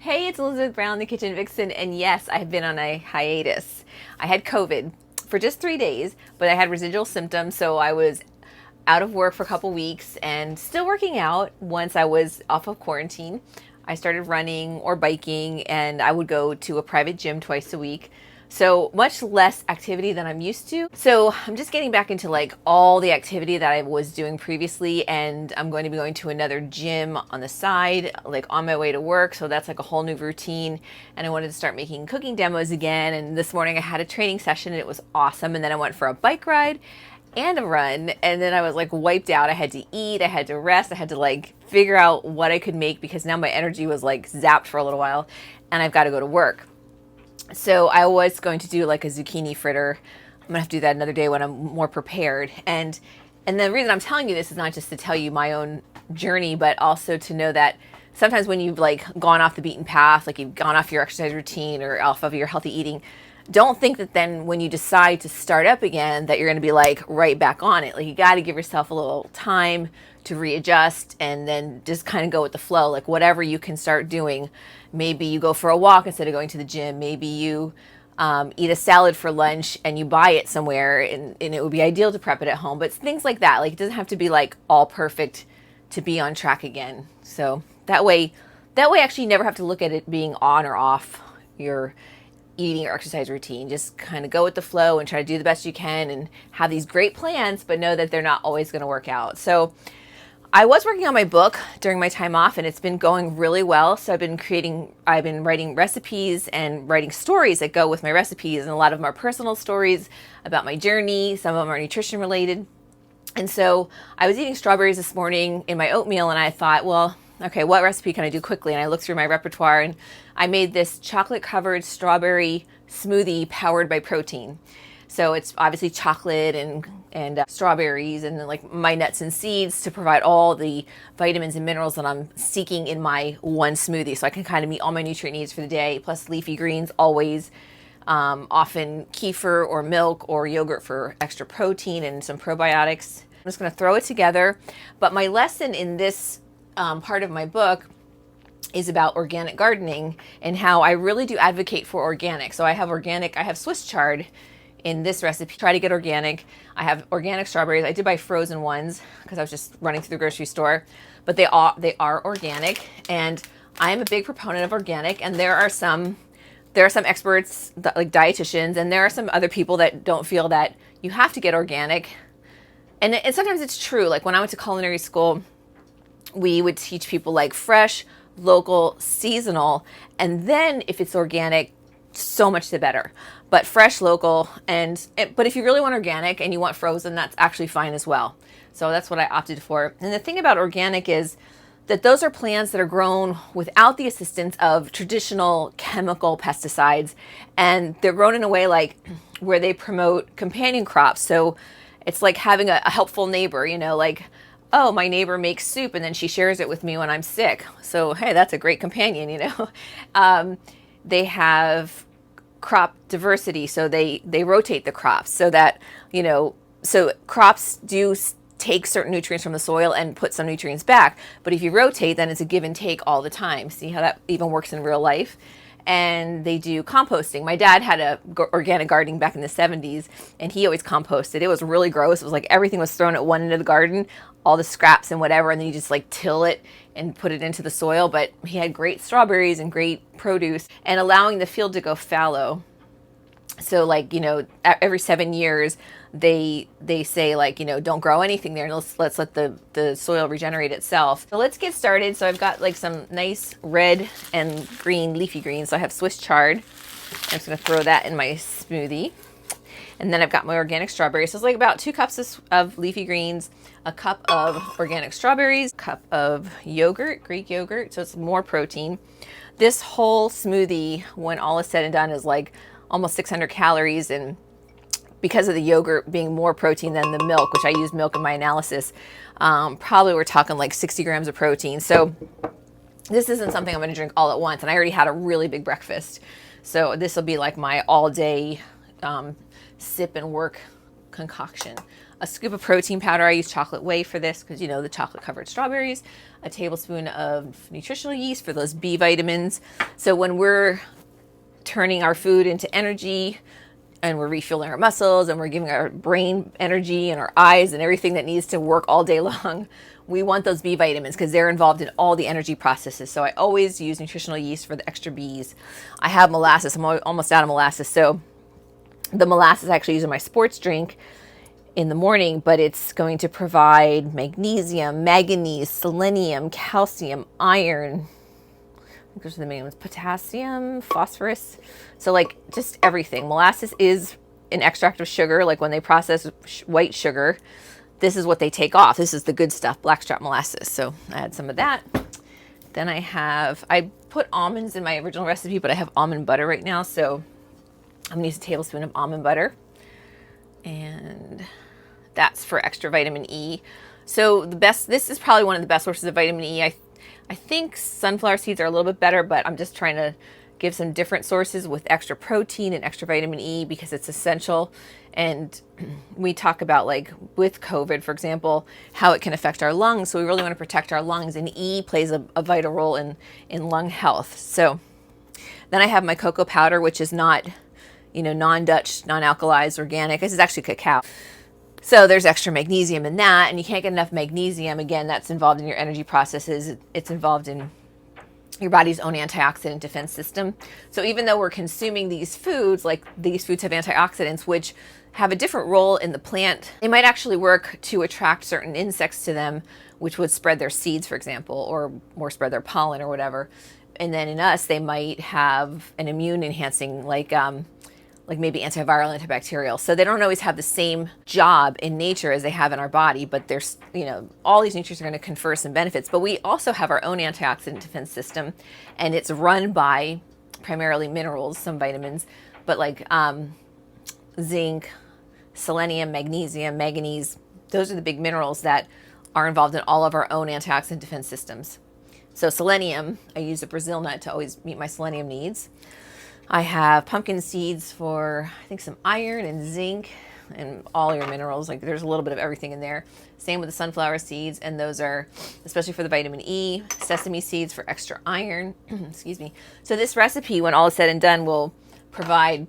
Hey, it's Elizabeth Brown, the Kitchen Vixen, and yes, I've been on a hiatus. I had COVID for just 3 days, but I had residual symptoms, so I was out of work for a couple weeks and still working out. Once I was off of quarantine, I started running or biking, and I would go to a private gym twice a week. So much less activity than I'm used to. So I'm just getting back into like all the activity that I was doing previously, and I'm going to be going to another gym on the side, like on my way to work. So that's like a whole new routine. And I wanted to start making cooking demos again. And this morning I had a training session and it was awesome. And then I went for a bike ride and a run, and then I was like wiped out. I had to eat, I had to rest, I had to like figure out what I could make because now my energy was like zapped for a little while and I've got to go to work. So I was going to do like a zucchini fritter. I'm gonna have to do that another day when I'm more prepared. And the reason I'm telling you this is not just to tell you my own journey, but also to know that sometimes when you've like gone off the beaten path, like you've gone off your exercise routine or off of your healthy eating, don't think that then when you decide to start up again that you're going to be like right back on it. Like you got to give yourself a little time to readjust and then just kind of go with the flow. Like whatever you can start doing. Maybe you go for a walk instead of going to the gym. Maybe you eat a salad for lunch and you buy it somewhere, and it would be ideal to prep it at home. But things like that. Like it doesn't have to be like all perfect to be on track again. So that way actually you never have to look at it being on or off your eating or exercise routine. Just kind of go with the flow and try to do the best you can and have these great plans, but know that they're not always going to work out. So I was working on my book during my time off and it's been going really well. So I've been writing recipes and writing stories that go with my recipes, and a lot of them are personal stories about my journey. Some of them are nutrition related. And so I was eating strawberries this morning in my oatmeal and I thought, well, okay, what recipe can I do quickly? And I looked through my repertoire and I made this chocolate covered strawberry smoothie powered by protein. So it's obviously chocolate and strawberries and then like my nuts and seeds to provide all the vitamins and minerals that I'm seeking in my one smoothie. So I can kind of meet all my nutrient needs for the day, plus leafy greens always, often kefir or milk or yogurt for extra protein and some probiotics. I'm just going to throw it together. But my lesson in this part of my book is about organic gardening and how I really do advocate for organic. So I have Swiss chard in this recipe. Try to get organic. I have organic strawberries. I did buy frozen ones because I was just running through the grocery store, but they are organic, and I am a big proponent of organic. And there are some experts like dietitians, and there are some other people that don't feel that you have to get organic. And sometimes it's true. Like when I went to culinary school, we would teach people like fresh, local, seasonal, and then if it's organic, so much the better. But fresh, local, but if you really want organic and you want frozen, that's actually fine as well. So that's what I opted for. And the thing about organic is that those are plants that are grown without the assistance of traditional chemical pesticides, and they're grown in a way like where they promote companion crops. So it's like having a helpful neighbor, like, oh, my neighbor makes soup and then she shares it with me when I'm sick. So, hey, that's a great companion, They have crop diversity, so they rotate the crops so that, so crops do take certain nutrients from the soil and put some nutrients back. But if you rotate, then it's a give and take all the time. See how that even works in real life? And they do composting. My dad had organic gardening back in the 70s, and he always composted. It was really gross. It was like everything was thrown at one end of the garden, all the scraps and whatever, and then you just like till it and put it into the soil. But he had great strawberries and great produce, and allowing the field to go fallow. So like, every 7 years they say like, don't grow anything there, and let's let the soil regenerate itself. So let's get started. So I've got like some nice red and green leafy greens. So I have Swiss chard. I'm just going to throw that in my smoothie. And then I've got my organic strawberries. So it's like about 2 cups of leafy greens, a cup of organic strawberries, a cup of yogurt, Greek yogurt, so it's more protein. This whole smoothie, when all is said and done, is like almost 600 calories, and because of the yogurt being more protein than the milk, which I used milk in my analysis, probably we're talking like 60 grams of protein. So this isn't something I'm going to drink all at once, and I already had a really big breakfast. So this will be like my all-day sip and work concoction. a scoop of protein powder. I use chocolate whey for this because, you know, the chocolate covered strawberries, a tablespoon of nutritional yeast for those B vitamins. So when we're turning our food into energy and we're refueling our muscles and we're giving our brain energy and our eyes and everything that needs to work all day long, we want those B vitamins because they're involved in all the energy processes. So I always use nutritional yeast for the extra Bs. I have molasses. I'm almost out of molasses. So the molasses I actually use in my sports drink in the morning, but it's going to provide magnesium, manganese, selenium, calcium, iron. I think those are the main ones. Potassium, phosphorus. So like just everything. Molasses is an extract of sugar. Like when they process white sugar, this is what they take off. This is the good stuff, blackstrap molasses. So I had some of that. Then I put almonds in my original recipe, but I have almond butter right now. So I'm gonna use a tablespoon of almond butter. And that's for extra vitamin E. So this is probably one of the best sources of vitamin E. I think sunflower seeds are a little bit better, but I'm just trying to give some different sources with extra protein and extra vitamin E because it's essential. And we talk about, like with COVID, for example, how it can affect our lungs. So we really want to protect our lungs, and E plays a vital role in lung health. So then I have my cocoa powder, which is not, you know, non-Dutch, non-alkalized, organic. This is actually cacao. So there's extra magnesium in that, and you can't get enough magnesium. Again, that's involved in your energy processes. It's involved in your body's own antioxidant defense system. So even though we're consuming these foods, like these foods have antioxidants, which have a different role in the plant, they might actually work to attract certain insects to them, which would spread their seeds, for example, or spread their pollen or whatever. And then in us, they might have an immune enhancing, like maybe antiviral, antibacterial. So they don't always have the same job in nature as they have in our body, but there's, you know, all these nutrients are going to confer some benefits. But we also have our own antioxidant defense system, and it's run by primarily minerals, some vitamins, but like zinc, selenium, magnesium, manganese. Those are the big minerals that are involved in all of our own antioxidant defense systems. So selenium, I use a Brazil nut to always meet my selenium needs. I have pumpkin seeds for, I think, some iron and zinc and all your minerals. Like there's a little bit of everything in there. Same with the sunflower seeds, and those are especially for the vitamin E. Sesame seeds for extra iron. Excuse me. So this recipe, when all is said and done, will provide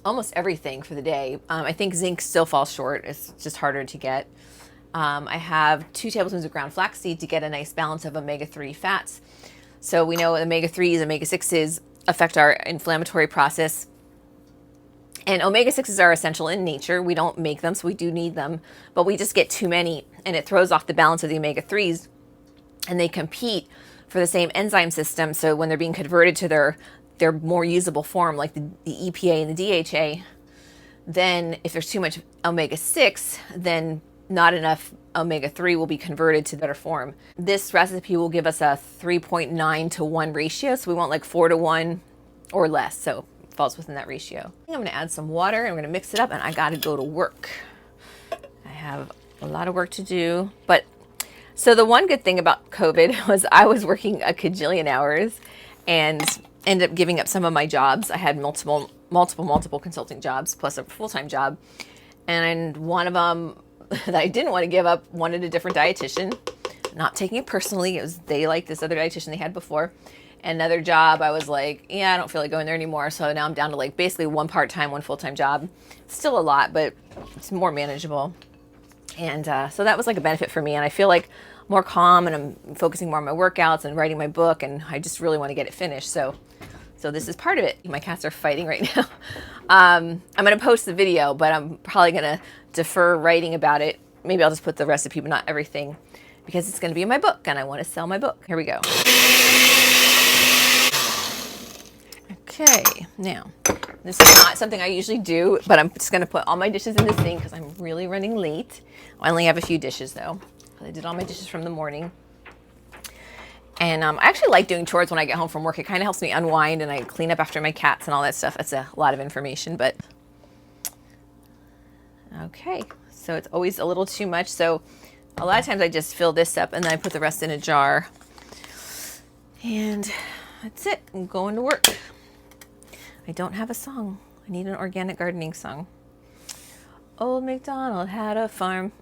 almost everything for the day. I think zinc still falls short. It's just harder to get. I have 2 tablespoons of ground flaxseed to get a nice balance of omega-3 fats. So we know omega-3s, omega-6s affect our inflammatory process. And omega-6s are essential in nature. We don't make them, so we do need them, but we just get too many, and it throws off the balance of the omega-3s, and they compete for the same enzyme system. So when they're being converted to their more usable form, like the EPA and the DHA, then if there's too much omega-6, then not enough omega-3 will be converted to better form. This recipe will give us a 3.9 to 1 ratio, so we want like 4 to 1 or less, so it falls within that ratio. I think I'm gonna add some water, and I'm gonna mix it up, and I gotta go to work. I have a lot of work to do, but so the one good thing about COVID was I was working a cajillion hours and ended up giving up some of my jobs. I had multiple consulting jobs plus a full-time job, and one of them that I didn't want to give up wanted a different dietitian. Not taking it personally, it was they liked this other dietitian they had before. Another job, I was like, yeah, I don't feel like going there anymore. So now I'm down to like basically 1 part-time, 1 full-time job. Still a lot, but it's more manageable. And so that was like a benefit for me. And I feel like more calm, and I'm focusing more on my workouts and writing my book, and I just really want to get it finished. So this is part of it. My cats are fighting right now. I'm going to post the video, but I'm probably going to defer writing about it. Maybe I'll just put the recipe, but not everything, because it's going to be in my book, and I want to sell my book. Here we go. Okay, now, this is not something I usually do, but I'm just going to put all my dishes in this sink because I'm really running late. I only have a few dishes, though. I did all my dishes from the morning. And I actually like doing chores when I get home from work. It kind of helps me unwind, and I clean up after my cats and all that stuff. That's a lot of information, but okay. So it's always a little too much. So a lot of times I just fill this up, and then I put the rest in a jar. And that's it. I'm going to work. I don't have a song. I need an organic gardening song. Old MacDonald had a farm.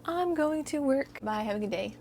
I'm going to work. Bye, have a good day.